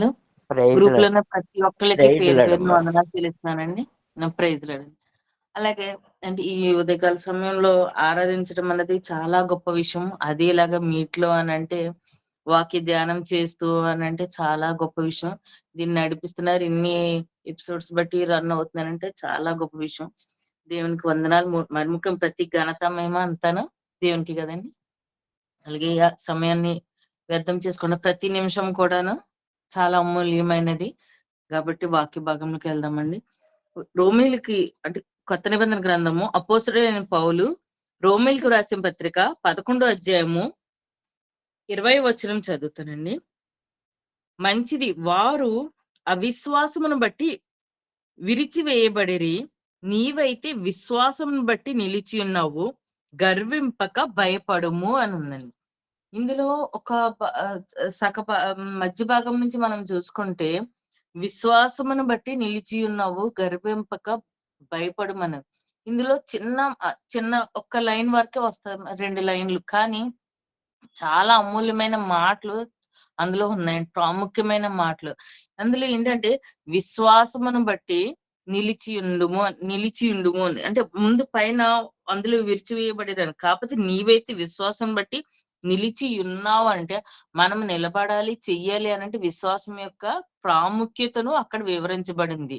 వందనాలు. ప్రైజ్ గ్రూప్‌లో లార్డ్. ఉన్న ప్రతి ఒక్కళ్ళకి ప్రైజ్ పేరు లార్డ్ పేరున అమ్మా. వందనాలు చెల్లిస్తున్నానండి. Praise lord. అలాగే అంటే ఈ ఉదయకాల సమయంలో ఆరాధించడం అన్నది చాలా గొప్ప విషయం. అది ఇలాగా మీట్‌లో అనంటే వాక్య ధ్యానం చేస్తూ అనంటే చాలా గొప్ప విషయం. దీన్ని నడిపిస్తున్నారు. ఇన్ని ఎపిసోడ్స్ బట్టి రన్ అవుతున్నారంటే చాలా గొప్ప విషయం. దేవునికి వందనాలు. మరి ముఖ్యం ప్రతి ఘనత, మహిమ అంతాను దేవునికి గదండీ! అలాగే సమయాన్ని వ్యర్థం చేసుకున్న ప్రతి నిమిషం కూడాను చాలా అమూల్యమైనది. కాబట్టి వాక్య భాగంలోకి వెళ్దామండి. రోమీలకి అంటే కొత్త నిబంధన గ్రంథము అపోస్తలుడైన పౌలు రోమీలకు రాసిన పత్రిక 11 అధ్యాయము 20 వచనం చదువుతానండి. మంచిది, వారు అవిశ్వాసమును బట్టి విరిచివేయబడిరి. నీవైతే విశ్వాసమును బట్టి నిలిచి ఉన్నావు. గర్వింపక భయపడుము అని ఉందండి. ఇందులో ఒక మధ్య భాగం నుంచి మనం చూసుకుంటే, విశ్వాసమును బట్టి నిలిచి ఉన్నావు, గర్వింపక భయపడమని. ఇందులో చిన్న ఒక్క లైన్ వరకే వస్తది. 2 లైన్‌లు. కానీ చాలా అమూల్యమైన మాటలు అందులో ఉన్నాయి. ప్రాముఖ్యమైన మాటలు. అందులో ఏంటంటే, విశ్వాసమును బట్టి నిలిచియుండుము అని. అంటే ముందు పైన అందులో విరిచివేయబడేదాన్ని. కాకపోతే నీవైతే విశ్వాసం బట్టి నిలిచి ఉన్నావంటే, మనం నిలబడాలి, చెయ్యాలి అనంటే విశ్వాసం యొక్క ప్రాముఖ్యతను అక్కడ వివరించబడింది.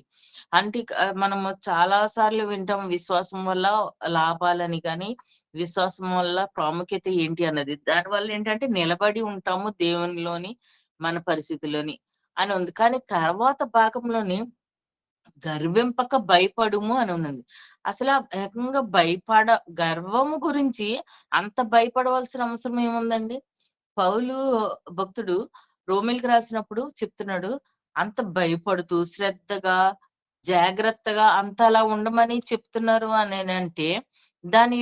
అంటే మనము చాలా సార్లు వింటాం విశ్వాసం వల్ల లాభాలని గాని, విశ్వాసం వల్ల ప్రాముఖ్యత ఏంటి అన్నది. దానివల్ల ఏంటంటే నిలబడి ఉంటాము దేవునిలోని, మన పరిస్థితిలోని అని ఉంది. కానీ తర్వాత భాగంలోని గర్వింపక భయపడుము అని ఉన్నది. అసల ఏకంగా గర్వము గురించి అంత భయపడవలసిన అవసరం ఏముందండి? పౌలు భక్తుడు రోమీయులకు రాసినప్పుడు చెప్తున్నాడు. అంత భయపడుతూ, శ్రద్ధగా, జాగ్రత్తగా అంత అలా ఉండమని చెప్తున్నారు అనేనంటే, దాని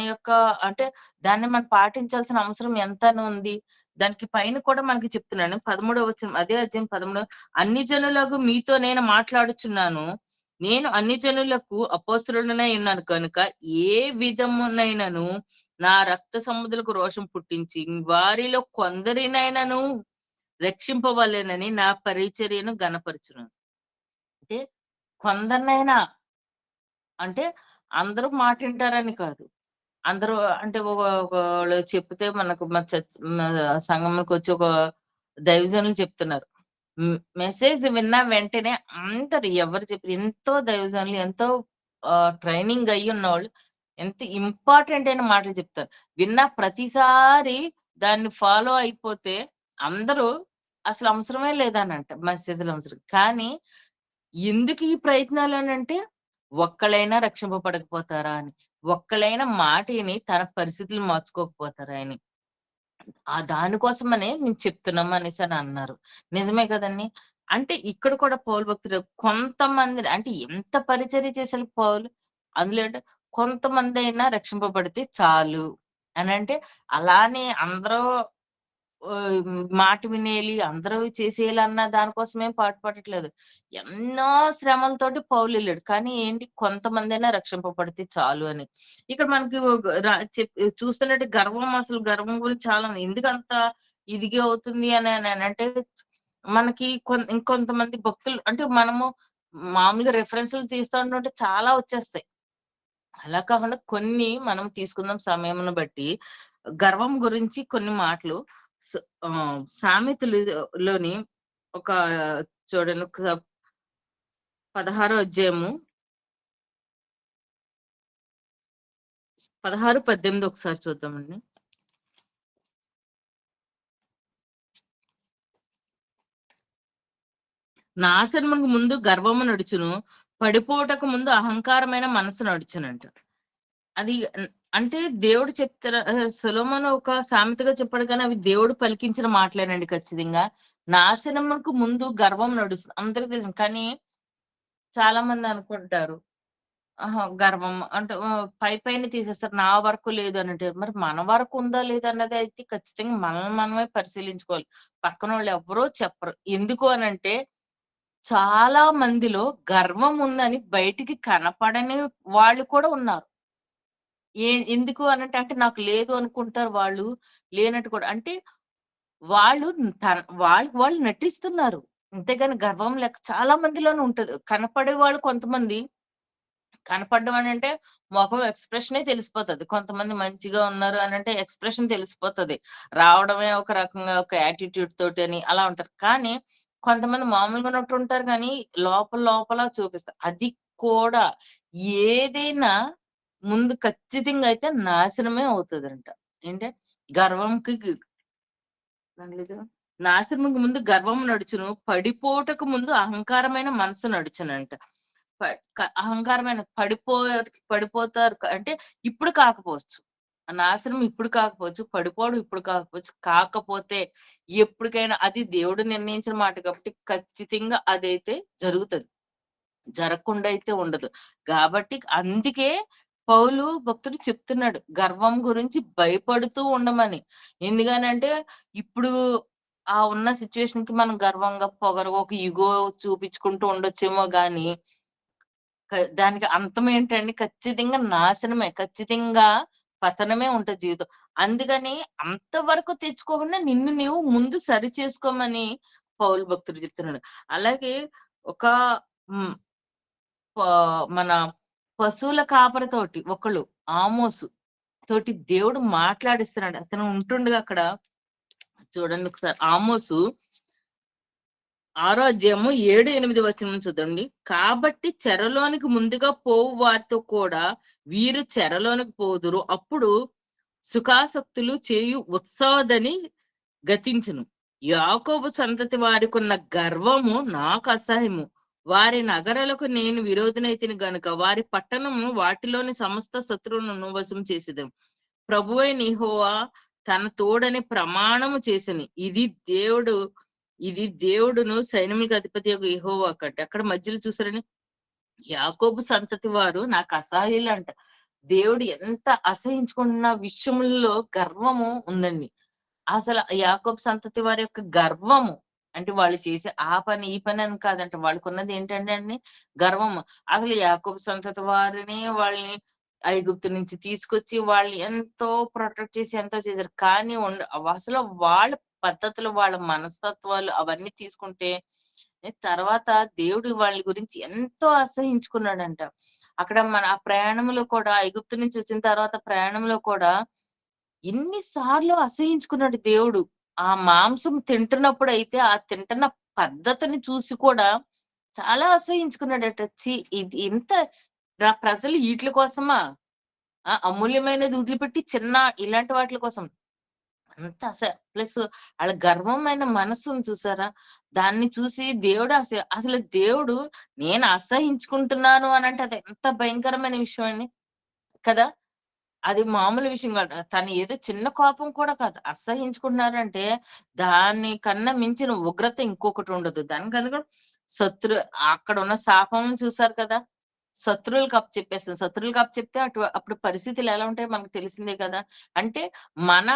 యొక్క అంటే దాన్ని మనం పాటించాల్సిన అవసరం ఎంతని ఉంది? దానికి పైన కూడా మనకి చెప్తున్నాడు. 13వ వచనం అదే అధ్యాయం 13 అన్ని జనులకు మీతో నేను మాట్లాడుచున్నాను. నేను అన్ని జనులకు అపోస్తలుడనై ఉన్నాను కనుక ఏ విధమునైనను నా రక్త సముద్రులకు రోషం పుట్టించి వారిలో కొందరినైనను రక్షింపవలెనని నా పరిచర్యను ఘనపరచును. అంటే కొందరినైనా అంటే అందరూ మాట వింటారని కాదు. అందరూ అంటే ఒకళ్ళు చెప్తే మనకు మన సంఘంలోకొచ్చి ఒక దైవజనులు చెప్తున్నారు. మెసేజ్ విన్న వెంటనే అందరూ ఎవరు చెప్పిన ఎంతో దైవజనులు, ఎంతో ట్రైనింగ్ అయ్యున్నోళ్ళు, ఎంత ఇంపార్టెంట్ అయిన మాటలు చెప్తారు. విన్న ప్రతిసారి దాన్ని ఫాలో అయిపోతే అందరూ అసలు అవసరమే లేదనంట మెసేజ్‌లు అవసరం. కానీ ఎందుకు ఈ ప్రయత్నాలనంటే, ఒక్కళ్ళైనా రక్షింపబడకపోతారా అని. ఒక్కళ్ళైనా మాట ఇని తన పరిస్థితులు మార్చుకోకపోతారా అని. దానికోసమనే మేము చెప్తున్నాం అనేసని అన్నారు. నిజమే కదండీ! అంటే ఇక్కడ కూడా పౌలు భక్తుడు కొంతమందిని అంటే ఎంత పరిచర్య చేశారు పౌలు. అందులో ఏంటంటే కొంతమందైనా రక్షింపబడితే చాలు అనంటే, అలానే అందరూ మాట వినేయాలి, అందరూ చేసేయాలి అన్న దానికోసమేం పాటుపడట్లేదు. ఎన్నో శ్రమలతోటి పౌలెళ్ళాడు. కానీ ఏంటి కొంతమందైనా రక్షింపబడితే చాలు అని. ఇక్కడ మనకి ఒక చూస్తున్నట్టే గర్వం గురించి చాలా ఉంది. ఎందుకంత ఇదిగా అవుతుంది అనంటే మనకి ఇంకొంతమంది భక్తులు అంటే మనము మామూలుగా రిఫరెన్స్‌లు తీస్తా ఉంటుంటే చాలా వచ్చేస్తాయి. అలా కాకుండా కొన్ని మనం తీసుకుందాం సమయమును బట్టి. గర్వం గురించి కొన్ని మాటలు సామెతలు లోని ఒక చూడండి 16 అధ్యాయము 16, 18 ఒకసారి చూద్దామండి. నాశనమునకు ముందు గర్వము నడుచును, పడిపోవుటకు ముందు అహంకారమైన మనసు నడుచునంట. అది అంటే దేవుడు సొలొమోను ఒక సామెతగా చెప్పాడు కానీ అవి దేవుడు పలికించిన మాటలేనండి ఖచ్చితంగా. నాశనమునకు ముందు గర్వం నడుస్తుంది. అందరికి తెలుసు. కానీ చాలా మంది అనుకుంటారు. ఆహా! గర్వం అంటే పైపైన తీసేస్తారు. నా వరకు లేదు అనంటే, మరి మన వరకు ఉందా లేదా అన్నది అయితే ఖచ్చితంగా మనల్ని మనమే పరిశీలించుకోవాలి. పక్కనోళ్ళు ఎవ్వరూ చెప్పరు. ఎందుకు అనంటే చాలా మందిలో గర్వం ఉందని బయటికి కనపడని వాళ్ళు కూడా ఉన్నారు. ఎందుకు అనంటే, అంటే నాకు లేదు అనుకుంటారు వాళ్ళు. లేనట్టు కూడా అంటే వాళ్ళు వాళ్ళు నటిస్తున్నారు. అంతేగాని గర్వం లేక చాలా మందిలోనే ఉంటది. కనపడే వాళ్ళు కొంతమంది కనపడడం అనంటే మొఖం ఎక్స్‌ప్రెషనే తెలిసిపోతది. కొంతమంది మంచిగా ఉన్నారు అనంటే ఎక్స్‌ప్రెషన్ తెలిసిపోతది. రావడమే ఒక రకంగా ఒక యాటిట్యూడ్ తోటని అలా ఉంటారు. కానీ కొంతమంది మామూలుగా ఉన్నట్టుంటారు గానీ లోపల లోపల చూపిస్తారు. అది కూడా ఏదైనా ముందు ఖచ్చితంగా అయితే నాశనమే అవుతదంట. ఏంటే గర్వంకి నాశనముకు ముందు గర్వం నడుచును. పడిపోవుటకు ముందు అహంకారమైన మనసు నడుచునంట. ప అహంకారమైన పడిపోతారు అంటే ఇప్పుడు కాకపోవచ్చు. ఆ నాశనం ఇప్పుడు కాకపోవచ్చు. పడిపోవడం ఇప్పుడు కాకపోవచ్చు. కాకపోతే ఎప్పటికైనా అది దేవుడు నిర్ణయించిన మాట కాబట్టి ఖచ్చితంగా అదైతే జరుగుతది. జరగకుండా అయితే ఉండదు. కాబట్టి అందుకే పౌలు భక్తుడు చెప్తున్నాడు. గర్వం గురించి భయపడుతూ ఉండమని. ఎందుకనంటే ఇప్పుడు ఆ ఉన్న సిట్యుయేషన్‌కి మనం గర్వంగా, పొగరుగా ఒక ఇగో చూపించుకుంటూ ఉండొచ్చేమో గాని దానికి అంతం ఏంటండి? ఖచ్చితంగా నాశనమే. ఖచ్చితంగా పతనమే ఉంటది జీవితం. అందుకని అంతవరకు తెచ్చుకోకుండా నిన్ను నీవు ముందు సరిచేసుకోమని పౌలు భక్తుడు చెప్తున్నాడు. అలాగే ఒక హ్మ్. ప మన పశువుల కాపరితోటి ఒకళ్ళు ఆమోసు తోటి దేవుడు మాట్లాడిస్తున్నాడు. అతను ఉంటుండగా అక్కడ చూడండి ఒకసారి ఆమోసు 6 అధ్యాయము 7, 8 వచనం చూడండి. కాబట్టి చెరలోనికి ముందుగా పోవు వారితో కూడా వీరు చెరలోనికి పోదురు. అప్పుడు సుఖాసక్తులు చేయు ఉత్సాహదని గతించును. యాకోబు సంతతి వారికున్న గర్వము నాకు అసహ్యము. వారి నగరాలకు నేను విరోధినైతిని గనుక వారి పట్టణము వాటిలోని సమస్త శత్రువులను వశం చేసేదను. ప్రభువైన యెహోవా తన తోడని ప్రమాణము చేసెను. ఇది దేవుడును సైన్యములకు అధిపతియగు యెహోవా కట. అక్కడ మధ్యలో చూసారని యాకోబు సంతతి వారు నాకు అసహ్యులంట. దేవుడు ఎంత అసహించుకున్న విషయముల్లో గర్వము ఉందండి. అసల యాకోబు సంతతి వారి యొక్క గర్వము. అంటే వాళ్ళు చేసే ఆ పని, ఈ పని అని కాదంట. వాళ్ళకున్నది ఏంటంటే అండి గర్వము. అసలు యాకోబు సంతతి వారిని వాళ్ళని ఐగుప్తు నుంచి తీసుకొచ్చి వాళ్ళని ఎంతో ప్రొటెక్ట్ చేసి ఎంతో చేశారు. కానీ అసలు వాళ్ళ పద్ధతులు, వాళ్ళ మనస్తత్వాలు అవన్నీ తీసుకుంటే తర్వాత దేవుడు వాళ్ళ గురించి ఎంతో అసహించుకున్నాడంట. అక్కడ మన ఆ ప్రయాణంలో కూడా ఐగుప్తు నుంచి వచ్చిన తర్వాత ప్రయాణంలో కూడా ఎన్ని సార్లు అసహించుకున్నాడు దేవుడు. ఆ మాంసం తింటున్నప్పుడైతే, ఆ తింటున్న పద్ధతిని చూసి కూడా చాలా అసహించుకున్నాడట. ఛీ! ఇది ఇంత ప్రజలు ఈట్లి కోసమా? అమూల్యమైనది వదిలిపెట్టి చిన్న ఇలాంటి వాటిల కోసం. అంత ప్లస్ ఆళ్ళ గర్వమైన మనస్సును చూసారా? దాన్ని చూసి దేవుడు అసలు దేవుడు నేను అసహించుకుంటున్నాను అనంటే అది ఎంత భయంకరమైన విషయం అండి. కదా! అది మామూలు విషయం కాదు. తను ఏదో చిన్న కోపం కూడా కాదు. అసహించుకుంటున్నారంటే దాని కన్నా మించిన ఉగ్రత ఇంకొకటుండదు. దానికన్నా శత్రు అక్కడున్న శాపం చూసారు కదా! శత్రువులకి అప్పచెప్పేస్తుంది. శత్రువులకి అప్పచెప్తే అప్పుడు పరిస్థితులు ఎలా ఉంటాయో మనకు తెలిసిందే కదా! అంటే మన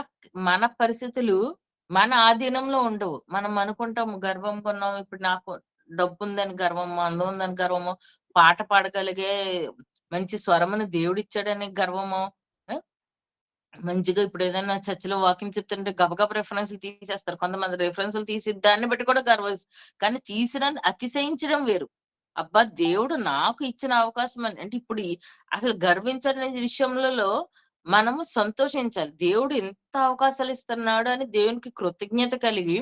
మన పరిస్థితులు మన ఆధీనంలో ఉండవు. మనం అనుకుంటాం గర్వంగా ఉన్నాం. ఇప్పుడు నాకు డబ్బుందని గర్వమో, అందం ఉందని గర్వమో, పాట పాడగలిగే మంచి స్వరమును దేవుడిచ్చాడని గర్వమో, ఆ! మంచిగా ఇప్పుడేదైనా చర్చ్‌లో వాక్యం చెప్తుంటే గబగబా రిఫరెన్స్‌లు తీసేస్తారు. కొంతమంది రిఫరెన్స్‌లు తీసి దాన్ని బట్టి కూడా కానీ తీసినంత అతిశయించడం వేరు. అబ్బా! దేవుడు నాకు ఇచ్చిన అవకాశం అని అంటే ఇప్పుడు అసలు గర్వించనే విషయంలలో మనము సంతోషించాలి. దేవుడు ఇంత అవకాశాలు ఇస్తున్నాడు అని దేవునికి కృతజ్ఞత కలిగి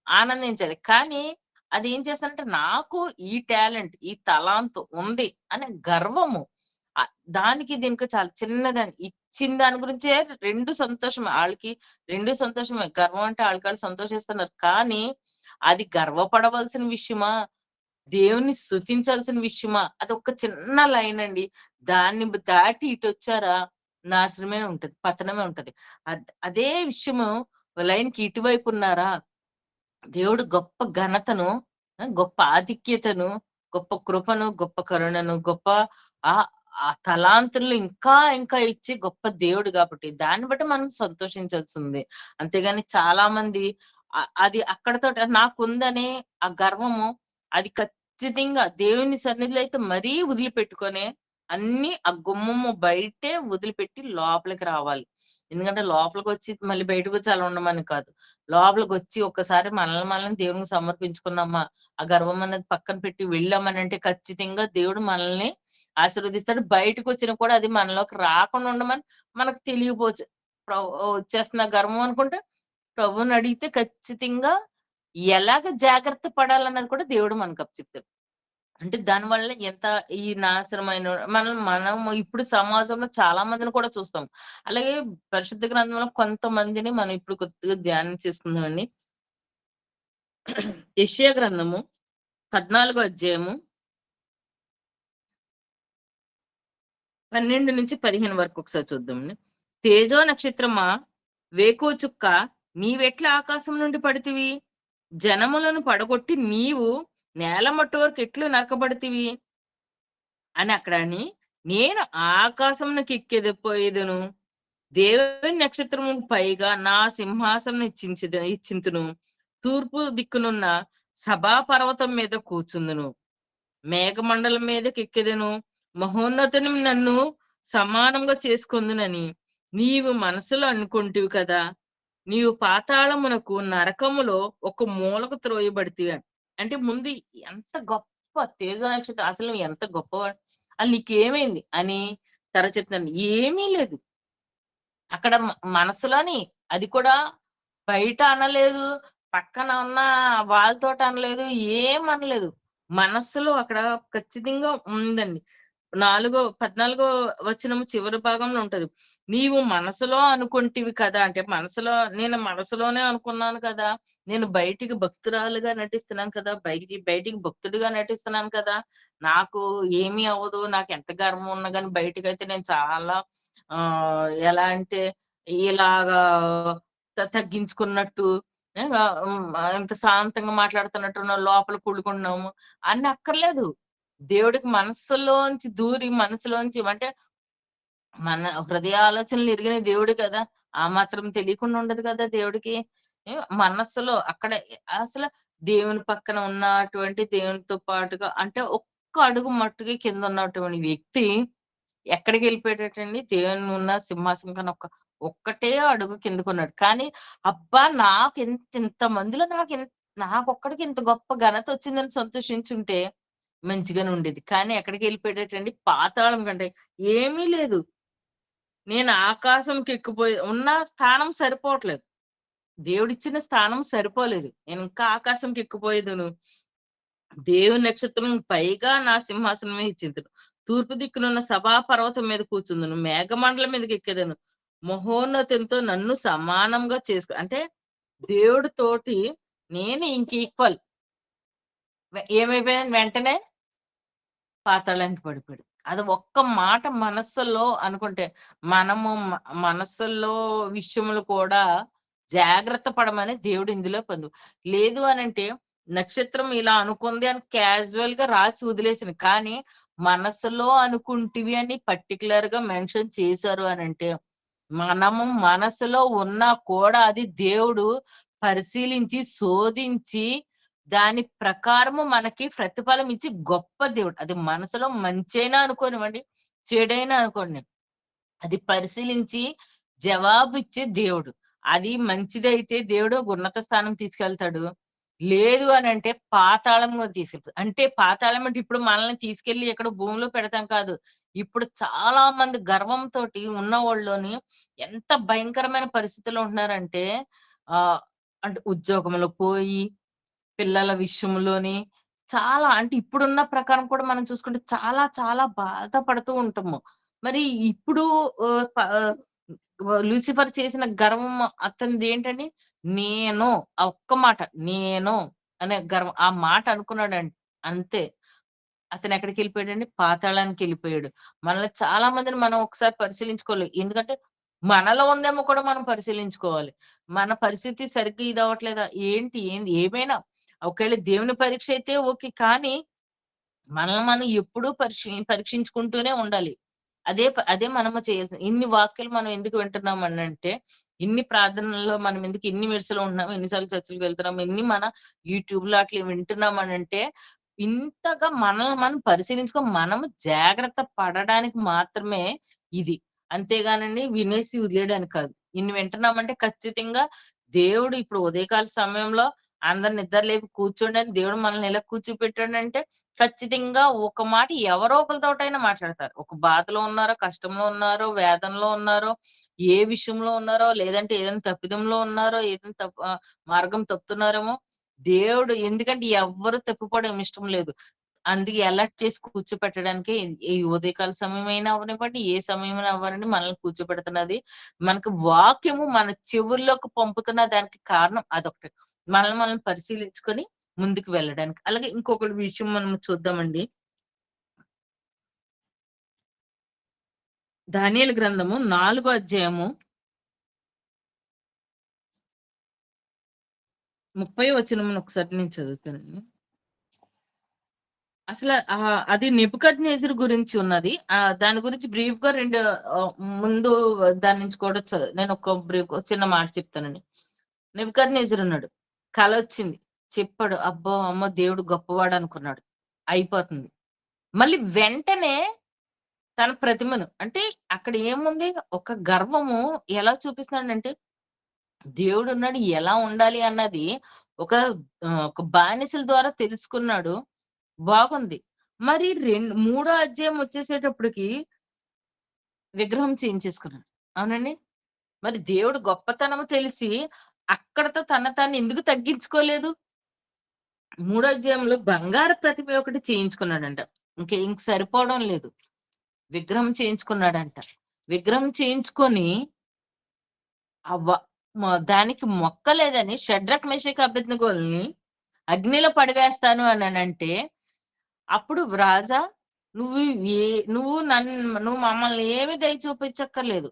ఆనందించాలి. కానీ అదేం చేస్తానంటే నాకు ఈ టాలెంట్, ఈ తలాంతు ఉంది అనే గర్వము. దానికి దీనికి చాలా చిన్నదని ఇచ్చిన దాని గురించే 2 సంతోషమే. ఆళ్ళకి 2 సంతోషమే. గర్వం అంటే ఆళ్ళకాళ్ళు సంతోషిస్తున్నారు. కానీ అది గర్వపడవలసిన విషయమా? దేవుని స్తుతించాల్సిన విషయమా? అదొక చిన్న లైనండి. దాన్ని దాటి ఇటొచ్చారా నాశనమే ఉంటది. పతనమే ఉంటది. అదే విషయము లైన్‌కి ఇటువైపున్నారా దేవుడు గొప్ప ఘనతను, గొప్ప ఆధిక్యతను, గొప్ప కృపను, గొప్ప కరుణను, గొప్ప ఆహ్, ఆ తలాంతులు ఇంకా, ఇంకా ఇచ్చే గొప్ప దేవుడు గాబట్టి, దాన్ని బట్టి మనం సంతోషించాల్సింది. అంతేగాని చాలా మంది అది అక్కడితోటి నాకుందనే ఆ గర్వము, అది ఖచ్చితంగా దేవుని సన్నిధిలో అయితే మరీ వదిలిపెట్టుకొనే అన్నీ ఆ గుమ్మము బయటే వదిలిపెట్టి లోపలికి రావాలి. ఎందుకంటే లోపలికొచ్చి మళ్ళీ బయటకొచ్చి అలా ఉండమని కాదు. లోపలికొచ్చి ఒక్కసారి మనల్ని దేవునికి సమర్పించుకున్నామా, ఆ గర్వం అనేది పక్కన పెట్టి వెళ్ళామనంటే ఖచ్చితంగా దేవుడు మనల్ని ఆశీర్వదిస్తాడు. బయటకొచ్చినా కూడా అది మనలోకి రాకుండా ఉండమని మనకు తెలియపోవచ్చు. వచ్చేస్తున్న గర్వం అనుకుంటే ప్రభువునడిగితే ఖచ్చితంగా ఎలాగ జాగ్రత్త పడాలన్నది కూడా దేవుడు మనకు అప్పచెప్తాడు. అంటే దానివల్ల ఎంత ఈ నాశనమైన మనం ఇప్పుడు సమాజంలో చాలా మందిని కూడా చూస్తాం. అలాగే పరిశుద్ధ గ్రంథంలో కొంతమందిని మనం ఇప్పుడు కొద్దిగా ధ్యానం చేసుకుందామండి. యెషయా గ్రంథము 14 అధ్యాయము 12-15 వరకు ఒకసారి చూద్దామండి. తేజో నక్షత్రమా, వేకువ చుక్క, నీవెట్ల ఆకాశం నుండి పడితివి? జనములను పడగొట్టి నీవు నేల మట్టు వరకు ఎట్లు నరకబడితివి? అని అక్కడని, నేను ఆకాశమునకెక్కెదపోయేదను. దేవుని నక్షత్రములకు పైగా నా సింహాసనం ఇచ్చింతును. తూర్పు దిక్కునున్న సభా పర్వతం మీద కూర్చుందును. మేఘమండలం మీదకెక్కెదను. మహోన్నతుని నన్ను సమానంగా చేసుకొందునని నీవు మనసులో అనుకుంటివి కదా! నీవు పాతాళమునకు నరకములో ఒక మూలకు త్రోయబడితివి అని. అంటే ముందు ఎంత గొప్ప తేజో నక్షత్రం అసలు నువ్వు ఎంత గొప్పవాడు. అసలు నీకేమైంది అని తర్వాత చెప్తున్నాను. ఏమీ లేదు. అక్కడ మనసులోని అది కూడా బయట అనలేదు. పక్కన ఉన్న వాళ్ళతోటి అనలేదు. ఏమనలేదు. మనస్సులో అక్కడ ఖచ్చితంగా ఉందండి. 14 వచనము చివరి భాగంలో ఉంటది. నీవు మనసులో అనుకుంటివి కదా! అంటే నేను మనసులోనే అనుకున్నాను కదా! నేను బయటికి భక్తురాలుగా నటిస్తున్నాను కదా! బయటికి భక్తుడిగా నటిస్తున్నాను కదా! నాకు ఏమీ అవ్వదు. నాకెంత గర్వం ఉన్నా గాని బయటికైతే నేను చాలా ఎలా అంటే ఇలాగా తగ్గించుకున్నట్టు ఎంత శాంతంగా మాట్లాడుతున్నట్టున్నాం, లోపల కుళ్ళుకుంటున్నాము అన్ని అక్కర్లేదు. దేవుడికి మనసులోంచి అంటే మన హృదయ ఆలోచనలు ఎరిగిన దేవుడు కదా! ఆ మాత్రం తెలియకుండా ఉండదు కదా దేవుడికి. మనస్సులో అక్కడ అసల దేవుని పక్కన ఉన్నటువంటి దేవునితో పాటుగా అంటే ఒక్క అడుగు మట్టుకి కిందున్నటువంటి వ్యక్తి ఎక్కడికెళ్ళిపోయేటటండి దేవుని ఉన్న సింహాసనం కన్నా ఒక్కటే అడుగు కిందకున్నాడు. కానీ అబ్బా! ఇంతమందిలో నాకొక్కడికి ఇంత గొప్ప ఘనతొచ్చిందని సంతోషించుంటే మంచిగానే ఉండేది. కానీ ఎక్కడికెళ్ళిపోయేటటండి పాతాళం కంటే ఏమీ లేదు. నేను ఆకాశంకెక్కిపోయి ఉన్న స్థానం సరిపోవట్లేదు. దేవుడిచ్చిన స్థానం సరిపోలేదు. నేనింకా ఆకాశంకెక్కిపోయేదును. దేవుని నక్షత్రం పైగా నా సింహాసనమే ఇచ్చింతును. తూర్పు దిక్కునున్న సభా పర్వతం మీద కూర్చుందును. మేఘమండలం మీదకెక్కెదను. మహోన్నతునితో నన్ను సమానంగా అంటే దేవుడితోటి నేను ఇంక ఈక్వల్. ఏమైపోయాను వెంటనే పాతాళానికి పడిపోయాడు. అది ఒక్క మాట మనస్సులో అనుకుంటే, మనము మనస్సుల్లో విషయములు కూడా జాగ్రత్త పడమని దేవుడు ఇందులో లేదు అనంటే, నక్షత్రం ఇలా అనుకుంది అని క్యాజువల్‌గా రాసి వదిలేసింది. కానీ, మనసులో అనుకుంటివి అని పర్టిక్యులర్‌గా మెన్షన్ చేశారు అనంటే, మనము మనసులో ఉన్నా కూడా అది దేవుడు పరిశీలించి, శోధించి దాని ప్రకారము మనకి ప్రతిఫలం ఇచ్చి గొప్ప దేవుడు. అది మనసులో మంచైనా అనుకోనివ్వండి, చెడైనా అనుకోండి. అది పరిశీలించి జవాబిచ్చే దేవుడు. అది మంచిదైతే దేవుడు ఉన్నత స్థానం తీసుకెళ్తాడు. లేదు అనంటే పాతాళంలో తీసుకెళ్తాడు. అంటే పాతాళం అంటే ఇప్పుడు మనల్ని తీసుకెళ్ళి ఎక్కడో భూమిలో పెడతాం కాదు. ఇప్పుడు చాలా మంది గర్వంతోటి ఉన్నవోళ్ళలోని ఎంత భయంకరమైన పరిస్థితిలో ఉంటున్నారంటే ఆహ్, అంటే ఉద్యోగంలో పోయి పిల్లల విషయంలోని చాలా అంటే ఇప్పుడున్న ప్రకారం కూడా మనం చూసుకుంటే చాలా చాలా బాధపడుతూ ఉంటాము. మరి ఇప్పుడు లూసిఫర్ చేసిన గర్వం అతనిదేంటండి? నేను ఆ ఒక్క మాట నేను అనే గర్వం. ఆ మాట అనుకున్నాడండి. అంతే. అతనెక్కడికెళ్ళిపోయాడండి? పాతాళానికెళ్ళిపోయాడు. మనలో చాలా మందిని మనం ఒకసారి పరిశీలించుకోవాలి. ఎందుకంటే, మనలో ఉందేమో కూడా మనం పరిశీలించుకోవాలి. మన పరిస్థితి సరిగ్గా ఇదవ్వట్లేదా? ఏంది? ఏమైనా ఒకవేళ దేవుని పరీక్ష అయితే ఓకే. కానీ, మనల్ని మనం ఎప్పుడూ పరీక్షించుకుంటూనే ఉండాలి. అదే మనము చేయాల్సింది. ఇన్ని వాక్యాలు మనం ఎందుకు వింటున్నామనంటే, ఇన్ని ప్రార్థనల్లో మనం ఇన్ని మెడిసిలో ఉంటున్నాం, ఎన్ని సార్లు చర్చిలకి వెళ్తున్నాం, మన యూట్యూబ్‌లో అట్లా వింటున్నామనంటే, ఇంతగా మనల్ని మనం పరిశీలించుకొని మనము జాగ్రత్త పడడానికి మాత్రమే ఇది. అంతేగానండి వినేసి వదిలేయడానికి కాదు. ఇన్ని వింటున్నామంటే ఖచ్చితంగా దేవుడు ఇప్పుడు ఉదయకాల సమయంలో అందరు నిద్ర లేపి కూర్చోండి అని దేవుడు మనల్ని ఇలా కూర్చోపెట్టాడంటే ఖచ్చితంగా ఒక మాట ఎవరో ఒకళ్ళతోటైనా మాట్లాడతారు. ఒక బాధలో ఉన్నారో, కష్టంలో ఉన్నారో, వేదనలో ఉన్నారో, ఏ విషయంలో ఉన్నారో, లేదంటే ఏదైనా తప్పిదంలో ఉన్నారో, ఏదైనా మార్గం తప్పుతున్నారేమో, దేవుడు ఎందుకంటే ఎవ్వరు తప్పిపోవడం ఇష్టం లేదు. అందుకే అలర్ట్ చేసి కూర్చోపెట్టడానికే ఈ ఉదయకాల సమయమైనా అవ్వనివ్వండి, ఏ సమయమైనా అవ్వనివ్వండి మనల్ని కూర్చోపెడుతున్నది. మనకు వాక్యము మన చెవుల్లోకి పంపుతున్న దానికి కారణం అదొకటి. మనల్ని మనం పరిశీలించుకొని ముందుకు వెళ్ళడానికి. అలాగే ఇంకొకటి విషయం మనం చూద్దామండి. దానియేలు గ్రంథము 4 అధ్యాయము 30 వచనమును ఒకసారి నేను చదువుతానండి. అది నెబుకద్నెజరు గురించి ఉన్నది. దాని గురించి బ్రీఫ్‌గా 2 ముందు దాని నుంచి కూడా నేను ఒక చిన్న మాట చెప్తానండి. నెబుకద్నెజరు ఉన్నాడు. కలొచ్చింది. చెప్పాడు. అబ్బో! అమ్మో! దేవుడు గొప్పవాడు అనుకున్నాడు. అయిపోతుంది. మళ్ళీ వెంటనే తన ప్రతిమను అంటే అక్కడ ఏముంది? ఒక గర్వము ఎలా చూపిస్తున్నాడంటే దేవుడున్నాడు. ఎలా ఉండాలి అన్నది ఒక ఒక బానిసల ద్వారా తెలుసుకున్నాడు. బాగుంది. మరి మూడో అధ్యాయం వచ్చేసేటప్పటికి విగ్రహం చేయించేసుకున్నాడు. అవునండి? మరి దేవుడు గొప్పతనము తెలిసి అక్కడితో తాను ఎందుకు తగ్గించుకోలేదు? మూడో అధ్యాయంలో బంగారు ప్రతిమ ఒకటి చేయించుకున్నాడంట. ఇంక సరిపోవడం లేదు. విగ్రహం చేయించుకున్నాడంట. విగ్రహం చేయించుకొని అవ్వ దానికి మొక్కలేదని షడ్రక్, మెషక్, అబేద్నెగోల్ని అగ్నిలో పడివేస్తాను అననంటే, అప్పుడు రాజా నువ్వు ఏ నువ్వు మమ్మల్ని ఏమి దయ చూపించక్కర్లేదు.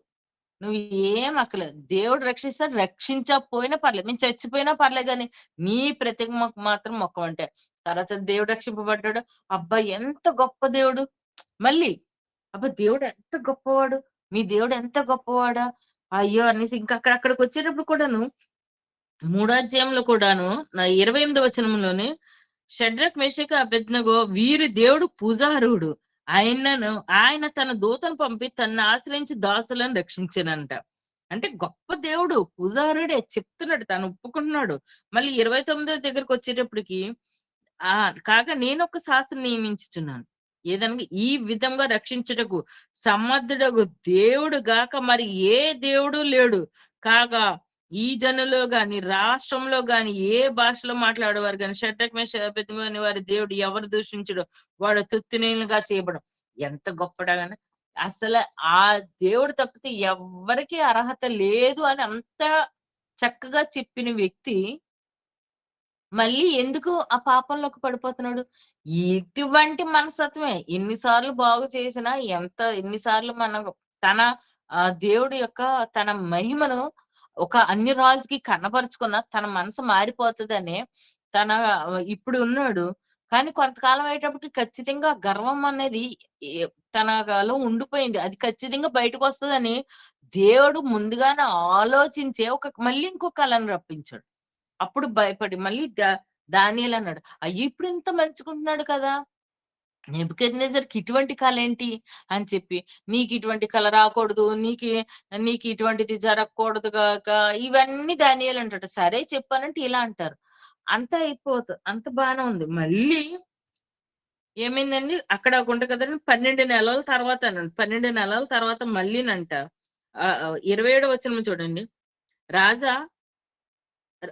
నువ్వు ఏం అక్కర్లేదు. దేవుడు రక్షిస్తాడు. రక్షించకపోయినా పర్లేదు. మేము చచ్చిపోయినా పర్లేదు గాని, నీ ప్రతిమకు మాత్రం మొక్కమంటే. తర్వాత దేవుడు రక్షింపబడ్డాడు. అబ్బా! ఎంత గొప్ప దేవుడు. మళ్ళీ అబ్బా! దేవుడు ఎంత గొప్పవాడు. మీ దేవుడు ఎంత గొప్పవాడా! అయ్యో! అనేసి ఇంకా అక్కడికొచ్చేటప్పుడు కూడాను మూడో అధ్యాయంలో కూడాను 28 వచనంలోనే షడ్రక్, మెషక్, అబేద్నెగో వీరి దేవుడు పూజార్హుడు. ఆయన తన దూతను పంపి తనను ఆశ్రయించి దాసులను రక్షించెనంట. అంటే గొప్ప దేవుడు. పూజారుడే చెప్తున్నాడు. తను ఒప్పుకుంటున్నాడు. మళ్ళీ 29 దగ్గరకొచ్చేటప్పటికి కాగా నేనొక శాస్త్రిని నియమించుచున్నాను. ఏదనగా ఈ విధంగా రక్షించుటకు సమర్థుడగు దేవుడు గాక మరి ఏ దేవుడు లేడు. కాగా ఈ జనులో గాని, రాష్ట్రంలో గాని, ఏ భాషలో మాట్లాడేవారు గాని, షడ్రక్, మెషక్, అబేద్నెగో అనే వారి దేవుడు ఎవరు దూషించుడో వాడు తుత్తునీలుగా చేయబడును. ఎంత గొప్పడగాని అసల ఆ దేవుడు తప్పితే ఎవ్వరికీ అర్హత లేదు అని అంత చక్కగా చెప్పిన వ్యక్తి మళ్ళీ ఎందుకు ఆ పాపంలోకి పడిపోతున్నాడు? ఇటువంటి మనస్తత్వమే. ఎన్ని సార్లు బాగు చేసినా ఎన్ని సార్లు మనం తన దేవుడి యొక్క తన మహిమను ఒక అన్య రాజుకి కనపరుచుకున్న తన మనసు మారిపోతదని ఇప్పుడు ఉన్నాడు. కానీ కొంతకాలం అయ్యేటప్పటికి ఖచ్చితంగా గర్వం అనేది తనలో ఉండిపోయింది. అది ఖచ్చితంగా బయటకొస్తదని దేవుడు ముందుగానే ఆలోచించే మళ్ళీ ఇంకో కళను రప్పించాడు. అప్పుడు భయపడి మళ్ళీ దానియేలన్నాడు. అయ్యో! ఇప్పుడు ఇంత మంచిగుంటున్నాడు కదా! నెబుకద్నెజర్‌కి ఇటువంటి కలేంటి అని చెప్పి, నీకిటువంటి కల రాకూడదు. నీకిటువంటిది జరగకూడదు గాక ఇవన్నీ దానియేలు అంటాడు. సరే చెప్పానంటే ఇలా అంటారు. అంత బానే ఉంది. మళ్ళీ ఏమైందండి అక్కడ గుంట కదండీ 12 నెలల తర్వాతనండి. 12 నెలల తర్వాత మళ్ళీనంట 27 వచనం చూడండి. రాజా ర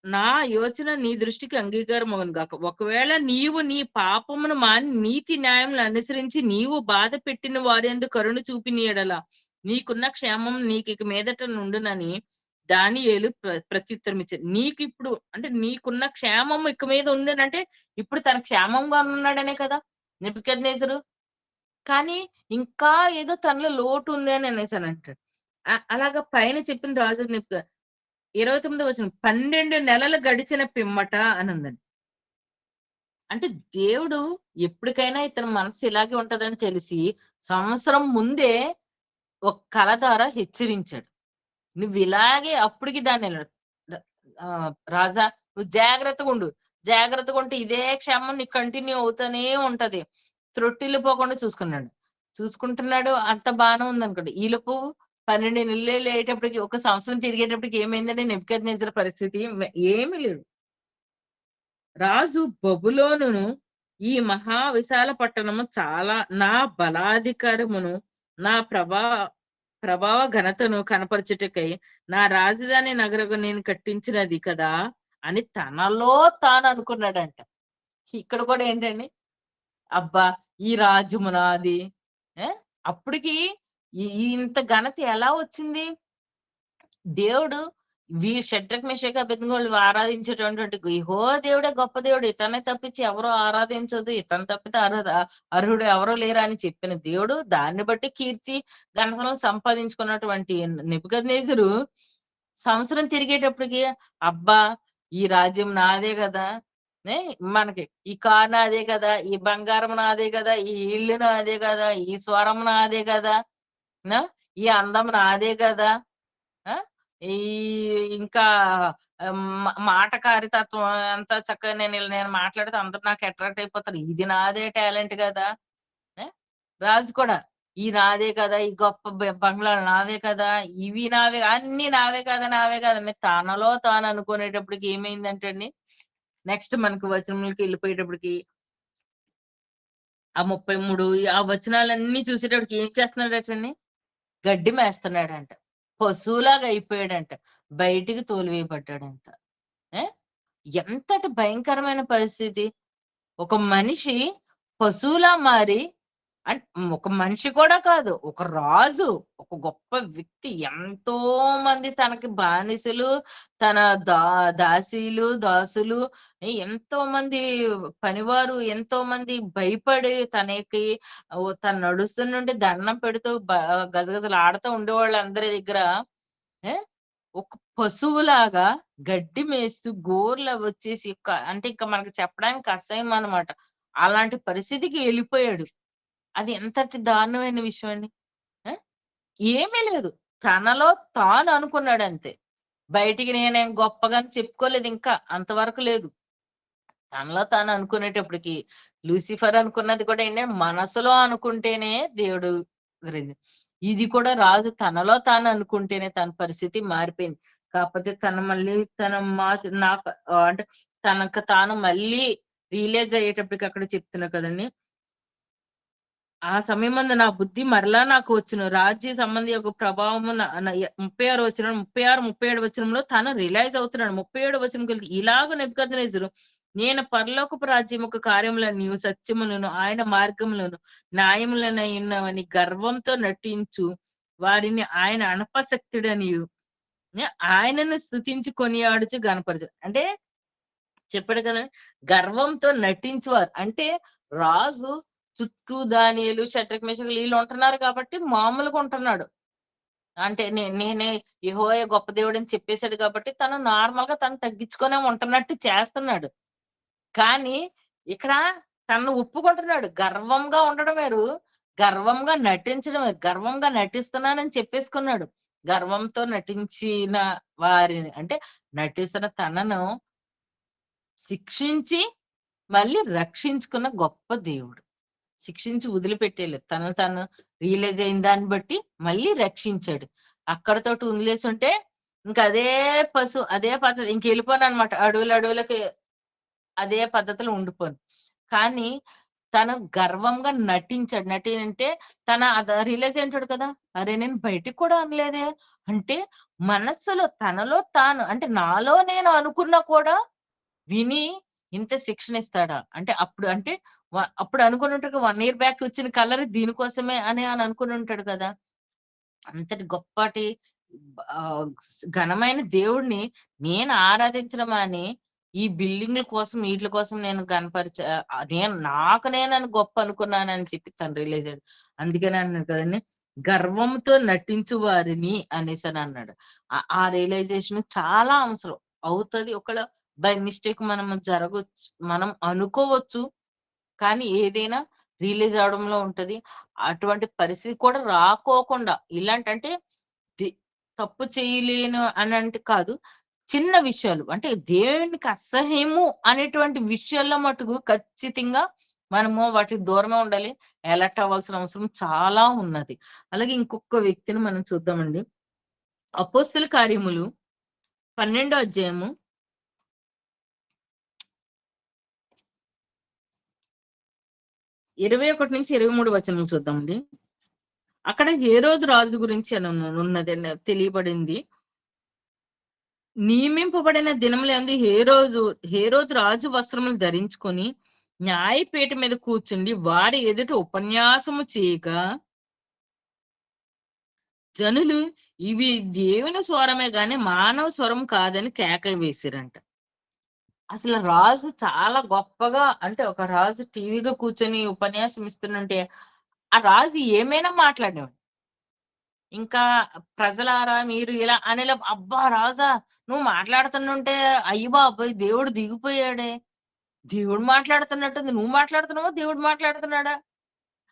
నా యోచన నీ దృష్టికి అంగీకారమగును గాక. ఒకవేళ నీవు నీ పాపమును మాని నీతి న్యాయములను అనుసరించి నీవు బాధ పెట్టిన వారియందు కరుణ చూపిన యెడల నీకున్న క్షేమం నీకిక మీదట నుండునని దానియేలు ప్రత్యుత్తరం ఇచ్చాడు. నీకిప్పుడు అంటే నీకున్న క్షేమం ఇక మీద ఉండునంటే ఇప్పుడు తను క్షేమంగా ఉన్నాడనే కదా! నెబుకద్నెజరు. కానీ ఇంకా ఏదో తనలో లోటు ఉంది అని అనేసనంటాడు. అలాగా పైన చెప్పిన రాజు 29 వచనం 12 నెలలు గడిచిన పిమ్మట అనుందండి. అంటే దేవుడు ఎప్పటికైనా ఇతని మనసు ఇలాగే ఉంటదని తెలిసి సంవత్సరం ముందే ఒక కల ద్వారా హెచ్చరించాడు. నువ్విలాగే అప్పటికి దాన్ని రాజా నువ్వు జాగ్రత్తగుండు. జాగ్రత్తగుంటే ఇదే క్షేమం నీకు కంటిన్యూ అవుతానే ఉంటది. త్రొట్టిల్లిపోకుండా చూసుకున్నాడు. చూసుకుంటున్నాడు అంత బానే ఉందనుకోండి. ఈలోపు 12 నెలలు అయ్యేటప్పటికి, ఒక సంవత్సరం తిరిగేటప్పటికి ఏమైందండి నెబుకద్నెజర్ పరిస్థితి? ఏమీ లేదు. రాజు బబులోనును ఈ మహా విశాల పట్టణము చాలా నా బలాధికారమును, నా ప్రభావ ఘనతను కనపరచుటకై నా రాజధాని నగరకు నేను కట్టించినది కదా అని తనలో తాను అనుకున్నాడంట. ఇక్కడ కూడా ఏంటండి, అబ్బా! ఈ రాజ్యము నాది. ఆ! అప్పటికి ఇంత ఘనత ఎలా వచ్చింది? దేవుడు షడ్రక్, మెషక్, అబేద్నెగోలు ఆరాధించేటటువంటి యెహోవా దేవుడే గొప్ప దేవుడు. ఇతన్ని తప్పించి ఎవరు ఆరాధించదు. ఇతను తప్పితే అర్హుడు ఎవరు లేరు అని చెప్పిన దేవుడు, దాన్ని బట్టి కీర్తి, ఘనతలు సంపాదించుకున్నటువంటి నెబుకద్నెజరు సంవత్సరం తిరిగేటప్పటికి, అబ్బా! ఈ రాజ్యం నాదే గదా! నే మనకి ఈ కారు నాదే గదా! ఈ బంగారం నాదే గదా! ఈ ఇల్లు నాదే గదా! ఈ స్వరం నాదే గదా! ఆ! ఈ అందం నాదే గదా! ఆ! ఈ ఇంకా మాటకారితత్వం అంతా చక్కగా నేను మాట్లాడితే అందరూ నాకు అట్రాక్ట్ అయిపోతారు. ఇది నాదే టాలెంట్ గదా! ఆ! రాజు కూడా ఈ నాదే కదా! ఈ గొప్ప బంగ్లాలు నావే కదా! ఇవి నావే, అన్నీ నావే కదా! నావే కదా! అని తనలో తాను అనుకునేటప్పటికి ఏమైందంటే అండి, నెక్స్ట్ మనకు వచనంలోకి ఎళ్ళిపోయేటప్పటికి ఆ 33 ఆ వచనాలన్నీ చూసేటప్పటికి ఏం చేస్తున్నాడటండి? గడ్డి మేస్తున్నాడంట. పశువులాగా అయిపోయాడంట. బయటికి తోలివేయబడ్డాడంట. ఆ! ఎంతటి భయంకరమైన పరిస్థితి. ఒక మనిషి పశువులా మారి, అన్ ఒక మనిషి కూడా కాదు. ఒక రాజు, ఒక గొప్ప వ్యక్తి. ఎంతో మంది తనకి బానిసలు, తన దా దాసీలు, దాసులు, ఎంతోమంది పనివారు, ఎంతోమంది భయపడి తనకి తను నడుస్తుంటే దండం పెడుతూ గజగజలాడుతూ ఉండేవాళ్ళందరి దగ్గర ఏ ఒక పశువులాగా గడ్డి మేస్తూ గోర్లవొచ్చేసి అంటే ఇంక మనకి చెప్పడానికి అసహ్యం అన్నమాట. అలాంటి పరిస్థితికి ఎళ్ళిపోయాడు. అది ఎంతటి దారుణమైన విషయం అండి. ఆ! ఏమీ లేదు. తనలో తాను అనుకున్నాడంతే. బయటికి నేనేం గొప్పగా చెప్పుకోలేదింకా. అంతవరకు లేదు. తనలో తాను అనుకునేటప్పటికి, లూసిఫర్ అనుకున్నది కూడా ఏంటంటే మనసులో అనుకుంటేనే దేవుడు గురించి. ఇది కూడా రాజు తనలో తాను అనుకుంటేనే తన పరిస్థితి మారిపోయింది. కాకపోతే తను మళ్ళీ తన నాకు అంటే తనకు తాను మళ్ళీ రియలైజ్ అయ్యేటప్పటికి అక్కడ చెప్తున్నా కదండీ! ఆ సమయమందు నా బుద్ధి మరలా నాకు వచ్చును. రాజ్య సంబంధి యొక్క ప్రభావము న న య 36 వచనం, 36, 37 వచనంలో తను రియలైజ్ అవుతున్నాడు. 37 వచనంకెళ్తే ఇలాగ నెబుకద్నెజరు నేను పరలోకపు రాజ్యం యొక్క కార్యములన్నీయు, సత్యములను, ఆయన మార్గములను, న్యాయములనయున్నవని గర్వంతో నటించు వారిని ఆయన అనపశక్తుడనియు, ఆయనను స్తుతించి కొనియాడుచు గనపరచు. అంటే చెప్పాడు కదా! గర్వంతో నటించువారు. అంటే రాజు చుట్టూ దానియేలు, షడ్రక్, మెషకులు ఈళ్ళుంటున్నారు కాబట్టి మామూలుగా ఉంటున్నాడు. అంటే నేనే యెహోవా గొప్ప దేవుడని చెప్పేసాడు కాబట్టి తను నార్మల్‌గా తను తగ్గించుకొనే ఉంటున్నట్టు చేస్తున్నాడు. కానీ ఇక్కడ తను ఒప్పుకుంటున్నాడు. గర్వంగా ఉండడం వేరు. గర్వంగా నటించడం వేరు. గర్వంగా నటిస్తున్నానని చెప్పేసుకున్నాడు. గర్వంతో నటించిన వారిని అంటే నటిస్తున్న తనను శిక్షించి మళ్ళీ రక్షించుకున్న గొప్ప దేవుడు. శిక్షించి వదిలిపెట్టేయలేదు. తనను తాను రియలైజ్ అయిన దాన్ని బట్టి మళ్ళీ రక్షించాడు. అక్కడితోటి వదిలేసుంటే ఇంక అదే అదే పద్ధతి ఇంకెళ్ళిపోననమాట. అడవులకి అదే పద్ధతిలో ఉండిపోను. కానీ తను గర్వంగా నటించాడు. అంటే రియలైజ్ అయ్యుంటాడు కదా! అరే! నేను బయటికి కూడా అనలేదే. అంటే మనస్సులో తనలో తాను అంటే నాలో నేను అనుకున్నా కూడా విని ఇంత శిక్షణ ఇస్తాడా? అంటే అప్పుడు అంటే అప్పుడు అనుకునుంటాడు 1 ఇయర్ బ్యాక్ వచ్చిన కలర్ దీనికోసమే అని అనుకునుంటాడు కదా! అంతటి గొప్పటి ఘనమైన దేవుడిని నేను ఆరాధించడం మాని, ఈ బిల్డింగుల కోసం, ఈట్ల కోసం నేను నాకు నేనని గొప్ప అనుకున్నానని చెప్పి తను రియలైజ్ అయ్యాడు. అందుకనే అన్నాడు కదండీ! గర్వంతో నటించు వారిని అనేసనన్నాడు. ఆ రియలైజేషన్ చాలా అవసరం. అవుతది. బై మిస్టేక్ జరగొచ్చు. మనం అనుకోవచ్చు. కానీ ఏదైనా రిలీజ్ అవ్వడంలో ఉంటది. అటువంటి పరిస్థితి కూడా రాకోకుండా ఇలాంటంటే ది తప్పు చేయలేను అనంటే కాదు. చిన్న విషయాలు అంటే దేవునికి అసహ్యము అనేటువంటి విషయాల్లో మటుకు ఖచ్చితంగా మనము వాటికి దూరమే ఉండాలి. అలర్ట్ అవ్వాల్సిన అవసరం చాలా ఉన్నది. అలాగే ఇంకొక వ్యక్తిని మనం చూద్దామండి. అపోస్తల కార్యములు 12 అధ్యాయము 21-23 వచనం చూద్దామండి. అక్కడ హేరోదు రాజు గురించి అని ఉన్నది తెలియబడింది. నియమింపబడిన దినములందు హేరోదు రాజు వస్త్రములు ధరించుకొని న్యాయపీఠం మీద కూర్చుండి వారి ఎదుట ఉపన్యాసము చేయగా జనులు ఇవి దేవుని స్వరమే గాని మానవ స్వరం కాదని కేకలు వేసిరంట. అసలు రాజు చాలా గొప్పగా అంటే ఒక రాజు టీవీగా కూర్చొని ఉపన్యాసం ఇస్తున్నంటే ఆ రాజు ఏమైనా మాట్లాడేవాడు. ఇంకా ప్రజలారా మీరు ఇలా అనేలా అబ్బా రాజా నువ్వు మాట్లాడుతుంటే అయ్య బాబోయ్ దేవుడు దిగిపోయాడే. దేవుడు మాట్లాడుతున్నట్టుంది. నువ్వు మాట్లాడుతున్నావా? దేవుడు మాట్లాడుతున్నాడా?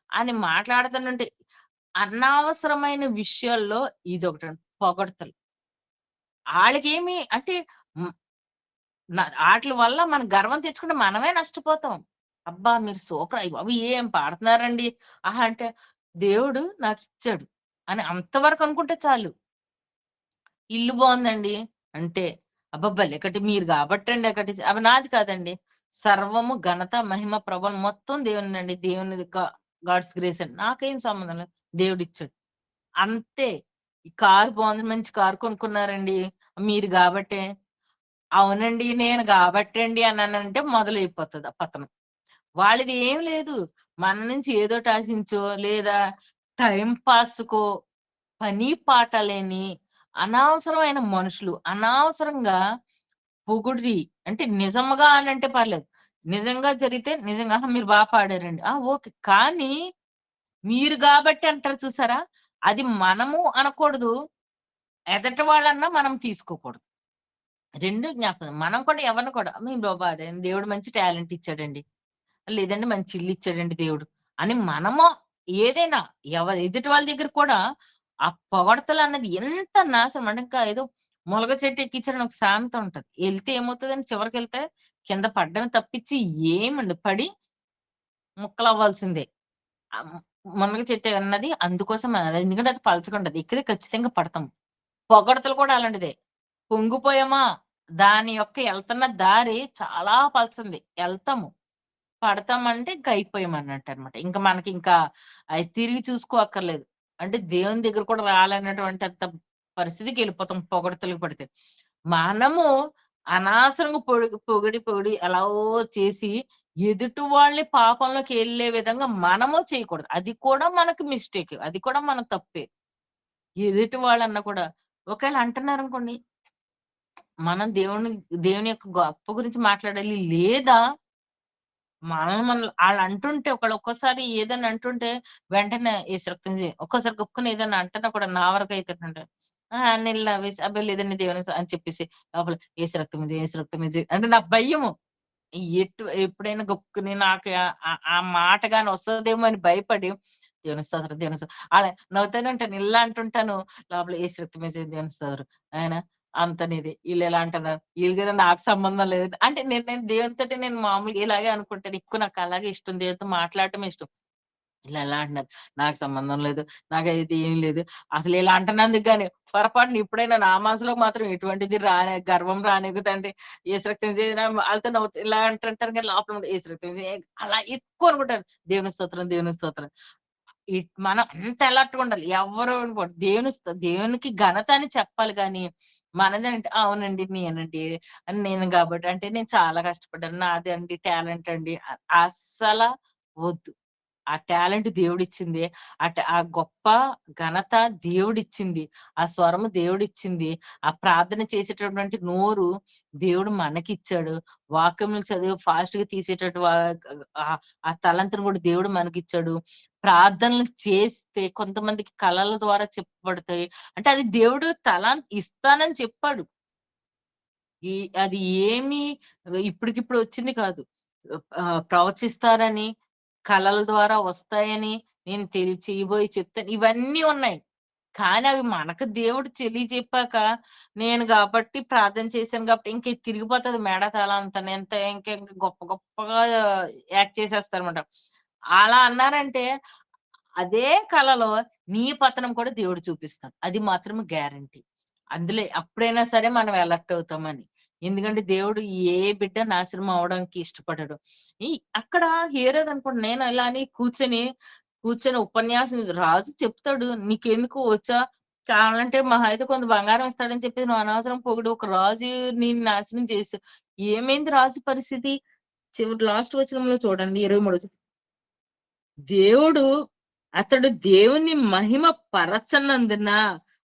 అని మాట్లాడుతుంటే అనవసరమైన విషయాల్లో ఇదొకటండి పొగడ్తలు. ఆళ్ళకేమి అంటే హ్మ్. ఆటిల వల్ల మన గర్వం తెచ్చుకుంటే మనమే నష్టపోతాం. అబ్బా! మీరు సూపర్ అయ్య బాబోయ్! ఏం పాడుతున్నారండి. ఆహా! అంటే దేవుడు నాకిచ్చాడు అని అంతవరకు అనుకుంటే చాలు. ఇల్లు బావుందండి అంటే అబ్బా! భలే మీరు గాబట్టండి అవి నాది కాదండి. సర్వము ఘనత, మహిమ, ప్రభావం మొత్తం దేవునిదండి. దేవునిది గాడ్స్ గ్రేస్ అండి. నాకేం సంబంధం లేదు. దేవుడిచ్చాడు. అంతే. ఈ కారు బావుంది. మంచి కారు కొనుక్కున్నారండి. మీరు గాబట్టే. అవునండి. నేను గాబట్టండి అన్నానంటే మొదలైపోతది ఆ పతనం. వాళ్ళది ఏం లేదు. మన నుంచి ఏదోటి ఆశించో, లేదా టైమ్ పాస్‌కో, పని పాట లేని అనవసరమైన మనుషులు. అనవసరంగా పొగిడి అంటే నిజముగా అనంటే పర్లేదు. నిజంగా జరిగితే నిజంగా ఆహా! మీరు పాడారండి. ఆ! ఓకే. కానీ మీరు గాబట్టి అంటారు చూసారా? అది మనము అనకూడదు. ఎదటి వాళ్ళన్నా మనం తీసుకోకూడదు. 2 జ్ఞాపకం. మనం కూడా ఎవరిని కూడా మేము పాడాను. దేవుడు మంచి టాలెంట్ ఇచ్చాడండి. లేదంటే మంచి ఇల్లిచ్చాడండి దేవుడు. అని మనము ఏదైనా ఎదుటి వాళ్ళ దగ్గర కూడా ఆ పొగడ్తలన్నది ఎంత నాశనం అంటే ఇంకా ఏదో మొలగ చెట్టు ఎక్కించారని ఒక సామెత ఉంటది. ఎళ్తే ఏమవుతదండి చివరికెళ్తే కింద పడ్డమే తప్పించి ఏమండి పడి ముక్కలవ్వాల్సిందే. మునగ చెట్టు అన్నది అందుకోసం ఎందుకంటే అది పలచగుంటది. ఎక్కితే ఖచ్చితంగా పడతాం. పొగడ్తలు కూడా అలాంటిదే. పొంగిపోయామా దాని యొక్క ఎళ్తున్న దారి చాలా పలచంది. ఎళ్తాము. పడతామంటే ఇంక అయిపోయామన్నట్టనమాట. ఇంక మనకింకా అయి తిరిగి చూసుకోక్కర్లేదు. అంటే దేవుని దగ్గర కూడా రాలేనటువంటి అంత పరిస్థితికెళ్ళిపోతాం పొగడ్తలకి పడితే. మనము అనవసరంగా పొగిడి ఎలాగో చేసి ఎదుటి వాళ్ళని పాపంలోకెళ్ళే విధంగా మనము చేయకూడదు. అది కూడా మనకు మిస్టేకే. అది కూడా మన తప్పే. ఎదుటి వాళ్ళన్నా కూడా ఒకవేళ అంటున్నారనుకోండి, మనం దేవుని యొక్క గొప్ప గురించి మాట్లాడాలి. లేదా మనల్ని ఆళ్ళంటుంటే ఒక్కోసారి ఏదైనా అంటుంటే వెంటనే ఏసు రక్తం ఒక్కోసారి గబుక్కున ఏదైనా అంటున్నా కూడా నా వరకయితేనంటే నీళ్ళు నవ్వేసి అబ్బే లేదండి దేవుని అని చెప్పేసి లోపల ఏసు రక్తం ఇది, ఏసు రక్తం ఇది అంటే నాకు భయము. ఎప్పుడైనా గబుక్కుని నాకు ఆ మాట గాని వస్తదేమో అని భయపడి దేవుని స్తోత్రం, దేవుని అలా నవ్వుతూనే ఉంటాను. ఇలా అంటుంటాను. లోపల ఏసు రక్తమే దేవుని స్తోత్రం. ఆయన అంత నీది. ఈళ్ళెలా అంటున్నారు. ఈళ్ళకి నాకు సంబంధం లేదు. అంటే నేను నేను దేవునితోటి నేను మామూలుగా ఇలాగే అనుకుంటాను. ఎక్కువ నాకు అలాగే ఇష్టం. దేవునితో మాట్లాడటమే ఇష్టం. ఇలా ఎలా అంటున్నారు. నాకు సంబంధం లేదు. నాకైతే ఏం లేదు. అసలు ఇలా అంటున్నందుకు గాని పొరపాటున ఎప్పుడైనా నా మనసులోకి మాత్రం ఎటువంటిది గర్వం రానివ్వదండి. యేసు రక్తం చేసిన ఆళ్ళతో నవ్వుతూ ఇలా అంటుంటారు కానీ లోపల యేసు రక్తం అలా ఎక్కువ అనుకుంటాను. దేవుని స్తోత్రం, దేవుని స్తోత్రం. మనం అంత అలర్ట్‌గా ఉండాలి. ఎవరు దేవునికి ఘనత అని చెప్పాలి గానీ, మనదంటే అవునండి. నేనండి. నేను గాబట్టి అంటే నేను చాలా కష్టపడ్డాను. నాదే అండి టాలెంట్ అండి. అస్సల వద్దు. ఆ టాలెంట్ దేవుడిచ్చింది. ఆ గొప్ప ఘనత దేవుడిచ్చింది. ఆ స్వరము దేవుడిచ్చింది. ఆ ప్రార్థన చేసేటటువంటి నోరు దేవుడు మనకిచ్చాడు. వాక్యములు చదివి ఫాస్ట్‌గా తీసేటట్టు ఆహ్, ఆ తలంతును కూడా దేవుడు మనకిచ్చాడు. ప్రార్థనలు చేస్తే కొంతమందికి కలల ద్వారా చెప్పబడతాయి. అంటే అది దేవుడు ఇస్తానని చెప్పాడు. ఈ అది ఏమి ఇప్పటికిప్పుడు వచ్చింది కాదు. ప్రవచిస్తారని, కలల ద్వారా వస్తాయని, నేను చేయబోయి చెప్తాను. ఇవన్నీ ఉన్నాయి. కానీ అవి మనకు దేవుడు తెలియజెప్పాక, నేను గాబట్టి ప్రార్థన చేశాను గాబట్టి ఇంక ఇది తిరిగిపోతది మెడ తల అంతాను. ఇంక గొప్ప గొప్పగా యాక్ట్ చేసేస్తారన్నమాట. అలా అన్నారంటే, అదే కలలో నీ పతనం కూడా దేవుడు చూపిస్తాడు. అది మాత్రం గ్యారంటీ. అందులో అప్పుడైనా సరే మనం అలర్ట్ అవుతామని. ఎందుకంటే దేవుడు ఏ బిడ్డ నాశనం అవ్వడానికి ఇష్టపడడు. ఈ అక్కడ హేరోద్ అనుకోండి నేను ఇలా అని కూర్చొని ఉపన్యాసం రాజు చెప్తాడు. "నీకెందుకు వచ్చా? కావాలంటే మహా అయితే కొంత బంగారం ఇస్తాడని చెప్పేసి నువ్వు అనవసరం పొగిడి ఒక రాజు నిన్ను నాశనం చేసావు." ఏమైంది రాజు పరిస్థితి? చివరి లాస్ట్ వచనంలో చూడండి 23 దేవుడు అతడు దేవుని మహిమ పరచనందున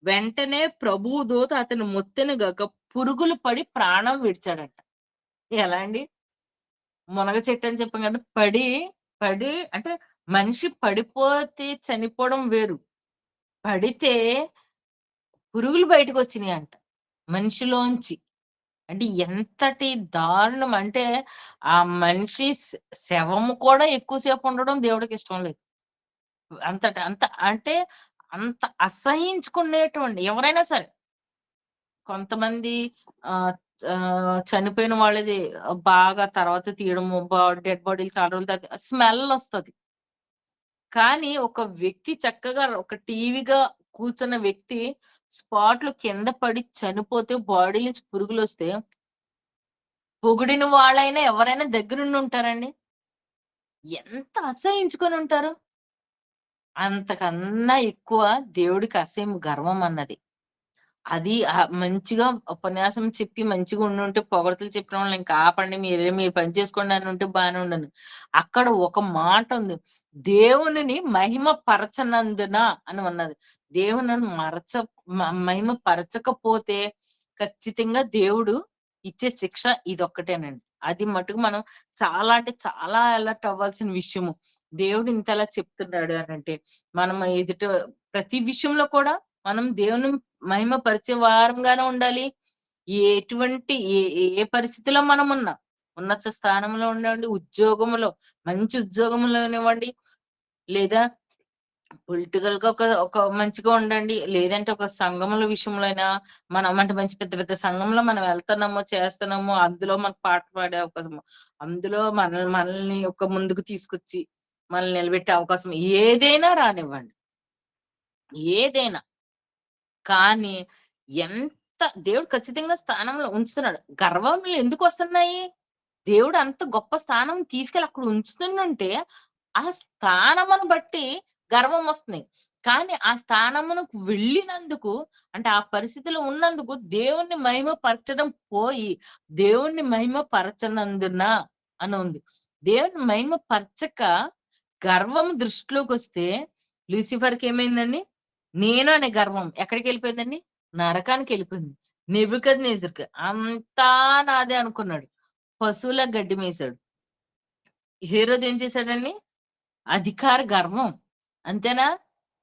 వెంటనే ప్రభువు దూత అతని మొత్తెను గాక పురుగులు పడి ప్రాణం విడిచాడట. ఎలా అండి? మునగ చెట్టు అని చెప్పాం కదా! పడి అంటే మనిషి పడిపోతే చనిపోవడం వేరు. పడితే పురుగులు బయటకొచ్చినియంట మనిషిలోంచి. అంటే ఎంతటి దారుణం అంటే ఆ మనిషి శవము కూడా ఎక్కువ సేపు ఉండడం దేవుడికిష్టం లేదు. అంత అంటే అంత అసహించుకునేటువంటి ఎవరైనా సరే. కొంతమంది ఆహ్, చనిపోయిన వాళ్ళది బాగా తర్వాత తీయడము డెడ్ బాడీలు చాలా రోజుల తర్వాత స్మెల్లొస్తది. కానీ ఒక వ్యక్తి చక్కగా ఒక టీవీగా కూర్చున్న వ్యక్తి స్పాట్‌లో కింద పడి చనిపోతే బాడీ నుంచి పురుగులొస్తే పొగిడిన వాళ్ళైనా ఎవరైనా దగ్గరుండి ఉంటారండి? ఎంత అసహించుకొనుంటారు? అంతకన్నా ఎక్కువ దేవుడికి అసహ్యం గర్వం అన్నది. అది మంచిగా ఉపన్యాసం చెప్పి మంచిగా ఉండుంటే పొగడ్తలు చెప్పిన వాళ్ళని ఇంక ఆపండి మీరు పని చేసుకోండి అనుంటే బానే ఉండను. అక్కడ ఒక మాట ఉంది. దేవునిని మహిమ పరచనందున అని ఉన్నది. దేవునిని మహిమ పరచకపోతే ఖచ్చితంగా దేవుడు ఇచ్చే శిక్ష ఇదొక్కటేనండి. అది మటుకు మనం చాలా అంటే చాలా అలర్ట్ అవ్వాల్సిన విషయము. దేవుడు ఇంతలా చెప్తున్నాడు అనంటే, మనం ప్రతి విషయంలో కూడా మనం దేవుని మహిమ పరిచే వారంగానే ఉండాలి. ఎటువంటి ఏ పరిస్థితిలో మనమున్నా, ఉన్నత స్థానంలో ఉండండి, ఉద్యోగంలో మంచి ఉద్యోగంలోనివ్వండి, లేదా పొలిటికల్‌గా ఒక మంచిగా ఉండండి. లేదంటే ఒక సంఘముల విషయంలో అయినా మనం అంటే మంచి పెద్ద పెద్ద సంఘంలో మనం వెళ్తున్నాము, చేస్తున్నాము. అందులో మనకు పాట పాడే అవకాశం, అందులో మనల్ని ఒక ముందుకు తీసుకొచ్చి, మనల్ని నిలబెట్టే అవకాశం ఏదైనా రానివ్వండి. ఏదైనా. కానీ దేవుడు ఖచ్చితంగా స్థానంలో ఉంచుతున్నాడు. గర్వంలు ఎందుకొస్తున్నాయి? దేవుడు అంత గొప్ప స్థానం తీసుకెళ్ళి అక్కడ ఉంచుతుండంటే, ఆ స్థానమును బట్టి గర్వం వస్తుంది. కానీ ఆ స్థానమునకు వెళ్ళినందుకు అంటే ఆ పరిస్థితిలో ఉన్నందుకు దేవుణ్ణి మహిమ పరచడం పోయి, దేవుణ్ణి మహిమ పరచనందున అని ఉంది. దేవుని మహిమ పరచక గర్వం దృష్టిలోకొస్తే లూసిఫర్‌కేమైందండి? నేను అనే గర్వం ఎక్కడికెళ్ళిపోయిందండి? నరకానికెళ్ళిపోయింది. నెబుకద్నెజర్‌కి అంతా నాదే అనుకున్నాడు. పశువుల గడ్డి మేసాడు. హేరోదు ఏం చేశాడండి? అధికార గర్వం. అంతేనా?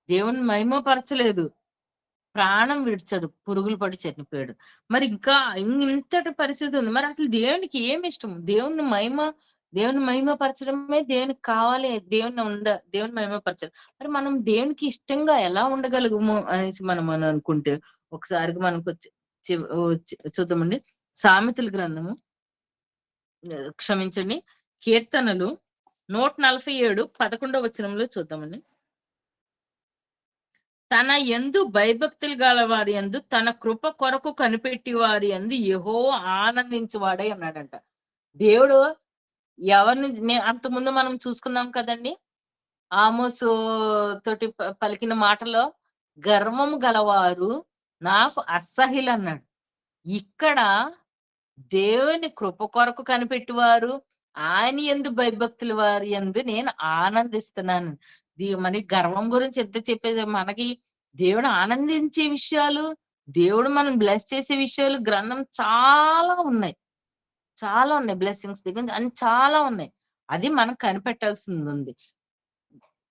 దేవుని మహిమ పరచలేదు. ప్రాణం విడిచాడు. పురుగులు పడి చనిపోయాడు. మరి ఇంకా ఇంతటి పరిస్థితి ఉంది. మరి అసలు దేవునికి ఏమిష్టం? దేవుని మహిమ పరచడమే దేవునికి కావాలి. దేవుని మహిమ పరచాలి. మరి మనం దేవునికి ఇష్టంగా ఎలా ఉండగలుగుము అనేసి మనం అనుకుంటే ఒకసారిగా మనకొచ్చి చూద్దామండి. సామెతల గ్రంథము క్షమించండి. కీర్తనలు 147 11 వచనంలో చూద్దామండి. తన యందు భయభక్తులు గల వారి యందు తన కృప కొరకు కనిపెట్టి వారి యందు యెహోవా ఆనందించువాడై ఉన్నాడంట. దేవుడు ఎవరిని అంతకుముందు మనం చూసుకున్నాం కదండీ! ఆమోసు తోటి పలికిన మాటలో గర్వము గలవారు నాకు అసహ్యులన్నాడు. ఇక్కడ దేవుని కృప కొరకు కనిపెట్టువారు, ఆయన యందు భయభక్తుల వారి యందు నేను ఆనందిస్తున్నాను. మరి గర్వం గురించి ఎంత చెప్పేది మనకి దేవుడు ఆనందించే విషయాలు, దేవుడు మనం బ్లెస్ చేసే విషయాలు గ్రంథం చాలా ఉన్నాయి. చాలా ఉన్నాయి. బ్లెస్సింగ్స్ దగ్గర నుంచి అన్ని చాలా ఉన్నాయి. అది మనం కనిపెట్టాల్సిందుంది.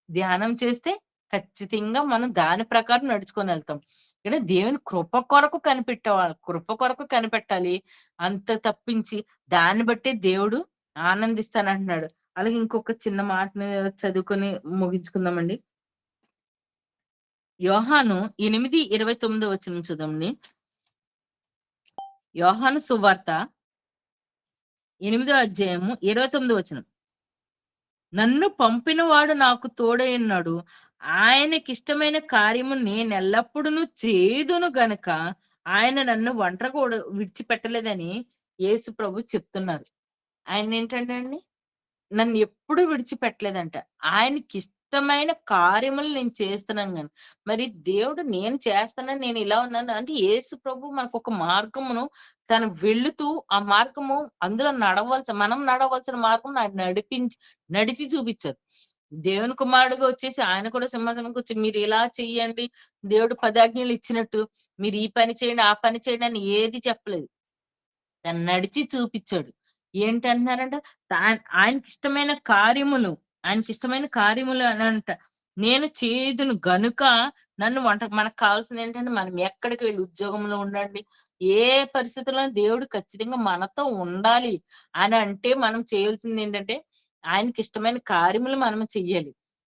ధ్యానం చేస్తే ఖచ్చితంగా మనం దాని ప్రకారం నడుచుకొనెళ్తాం. ఇక్కడ దేవుని కృప కొరకు కనిపెట్టాలి. అంత తప్పించి దాన్ని బట్టే దేవుడు ఆనందిస్తానంటున్నాడు. అలాగే ఇంకొక చిన్న మాటని చదువుకొని ముగించుకుందామండి. యోహాను 8:29 వచనం చూద్దామండి. యోహాను సువార్త 8 అధ్యాయము 29 వచనం. నన్ను పంపినవాడు నాకు తోడై ఉన్నాడు. ఆయనకిష్టమైన కార్యము నేనెల్లప్పుడూను చేయుదును గనక ఆయన నన్ను ఒంటరిగా విడిచిపెట్టలేదని యేసు ప్రభు చెప్తున్నారు. ఆయనేంటంటే అండి నన్నెప్పుడు విడిచిపెట్టలేదంట. ఆయనకిష్టమైన కార్యములు నేను చేస్తున్నాను గాని. మరి దేవుడు నేను చేస్తానని నేను ఇలా ఉన్నాను అంటే యేసు ప్రభు మనకొక మార్గమును తను వెళుతూ ఆ మార్గము అందులో మనం నడవలసిన మార్గం ఆయన నడిచి చూపిచ్చారు. దేవుని కుమారుడుగా వచ్చేసి ఆయన కూడా సింహాసనం కూర్చొని మీరు ఇలా చెయ్యండి. దేవుడు 10 ఆజ్ఞలు ఇచ్చినట్టు మీరు ఈ పని చేయండి, ఆ పని చేయండి అని ఏది చెప్పలేదు. తను నడిచి చూపిచ్చాడు. ఏంటంటున్నారంట ఆయనకిష్టమైన కార్యములు, ఆయనకిష్టమైన కార్యములు అనంట. నేను చేయుదును గనుక నన్ను మనకు కావాల్సిందేంటంటే మనం ఎక్కడికి వెళ్లి ఉద్యోగంలో ఉండండి. ఏ పరిస్థితుల్లో దేవుడు ఖచ్చితంగా మనతో ఉండాలి అని అంటే మనం చేయాల్సిందేంటంటే ఆయనకిష్టమైన కార్యములు మనం చెయ్యాలి.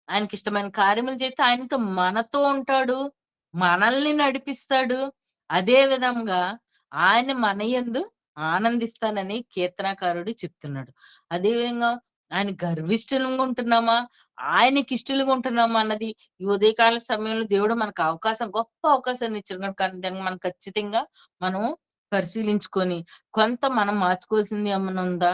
ఆయనకిష్టమైన కార్యములు చేస్తే ఆయనతో మనతో ఉంటాడు. మనల్ని నడిపిస్తాడు. అదే విధంగా ఆయన మన యందు ఆనందిస్తానని కీర్తనాకారుడు చెప్తున్నాడు. అదే విధంగా ఆయన గర్విష్ఠులంగా ఉంటున్నామా? ఆయనకిష్టులుగా ఉంటున్నామా అన్నది ఈ ఉదయకాల సమయంలో దేవుడు మనకు గొప్ప అవకాశాన్ని ఇచ్చాడు కనుక దాన్ని మనం ఖచ్చితంగా మనం పరిశీలించుకొని కొంత మనం మార్చుకోవాల్సింది ఏమన్నా ఉందా?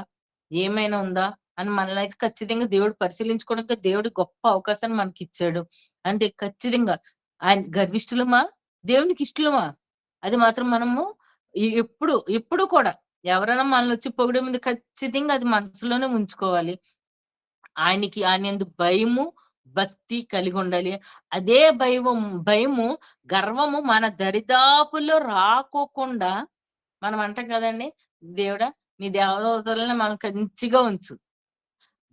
ఏమైనా ఉందా? అని మనల్నయితే ఖచ్చితంగా దేవుడు పరిశీలించుకోవడానికి దేవుడు గొప్ప అవకాశాన్ని మనకిచ్చాడు. అంతే ఖచ్చితంగా ఆయన గర్విష్ఠులమా? దేవునికి ఇష్టలమా? అది మాత్రం మనము ఎప్పుడు కూడా ఎవరైనా మనలొచ్చి పొగిడే ముందు ఖచ్చితంగా అది మనసులోనే ఉంచుకోవాలి. ఆయనయందు భయము, భక్తి కలిగుండాలి. అదే భయము, గర్వము మన దరిదాపుల్లో రాకోకుండా మనం అంటాం కదండీ! దేవుడా! నీ దేవదూతలని మనం కంచిగా ఉంచు.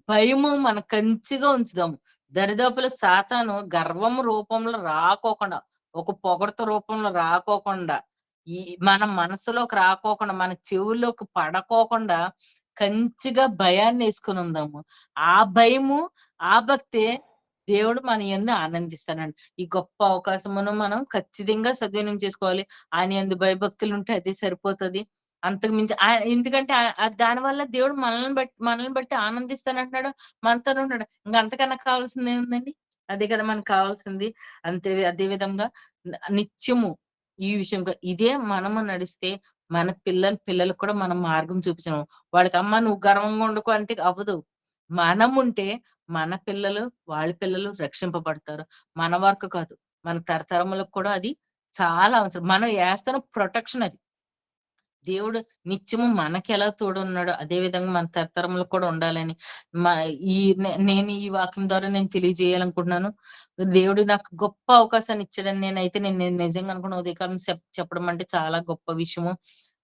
భయము మన కంచిగా ఉంచుదాము. దరిదాపుల సాతాను గర్వము రూపంలో రాకోకుండా, ఒక పొగడ్త రూపంలో రాకోకుండా, ఈ మన మనసులోకి రాకోకుండా, మన చెవుల్లోకి పడకోకుండా కంచిగా భయాన్నేసుకొనుందాము. ఆ భయము, ఆ భక్తే దేవుడు మన యందు ఆనందిస్తాడండి. ఈ గొప్ప అవకాశమును మనం ఖచ్చితంగా సద్వినియోగం చేసుకోవాలి. ఆయన యందు భయభక్తులుంటే అదే సరిపోతది. అంతకు మించి ఎందుకంటే దానివల్ల దేవుడు మనల్ని బట్టి ఆనందిస్తానంటున్నాడు. మనతోనే ఉన్నాడు. ఇంక అంతకన్నా కావాల్సిందేముందండి? అదే కదా మనకు కావాల్సింది. అదే విధంగా నిత్యము ఈ విషయంగా ఇదే మనము నడిస్తే మన పిల్లలకు కూడా మనం మార్గం చూపించాము. వాళ్ళకి అమ్మ నువ్వు గర్వంగా ఉండుకో అంటే అవ్వదు. మనముంటే మన పిల్లలు, వాళ్ళ పిల్లలు రక్షింపబడతారు. మన వరకు కాదు. మన తరతరములకు కూడా అది చాలా అవసరం. మనం ఏస్తున్న ప్రొటెక్షన్ అది. దేవుడు నిత్యము మనకెలా తోడున్నాడో, అదే విధంగా మన తరతరములకు కూడా ఉండాలని మ ఈ నేను ఈ వాక్యం ద్వారా నేను తెలియజేయాలనుకుంటున్నాను. దేవుడు నాకు గొప్ప అవకాశాన్ని ఇచ్చాడని నేను నిజంగా అనుకున్న ఉదయకాలం చెప్పడం అంటే చాలా గొప్ప విషయము.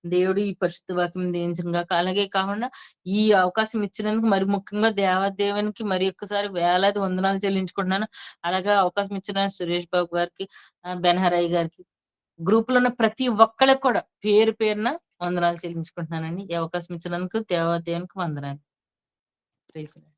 దేవుడు ఈ పరిశుద్ధ వాక్యం దీవించును గాక. అలాగే కాకుండా ఈ అవకాశం ఇచ్చినందుకు మరి ముఖ్యంగా దేవాదేవునికి మరి ఒక్కసారి వేలాది వందనాలు చెల్లించుకుంటున్నాను. అలాగే అవకాశం ఇచ్చిన సురేష్ బాబు గారికి, బెనహరయ్య గారికి గ్రూప్‌లో ఉన్న ప్రతి ఒక్కళ్ళకి కూడా పేరు పేరున వందనాలు చెల్లించుకుంటున్నానండి. ఈ అవకాశం ఇచ్చినందుకు దేవాదేవునికి వందనాలు. Praise lord.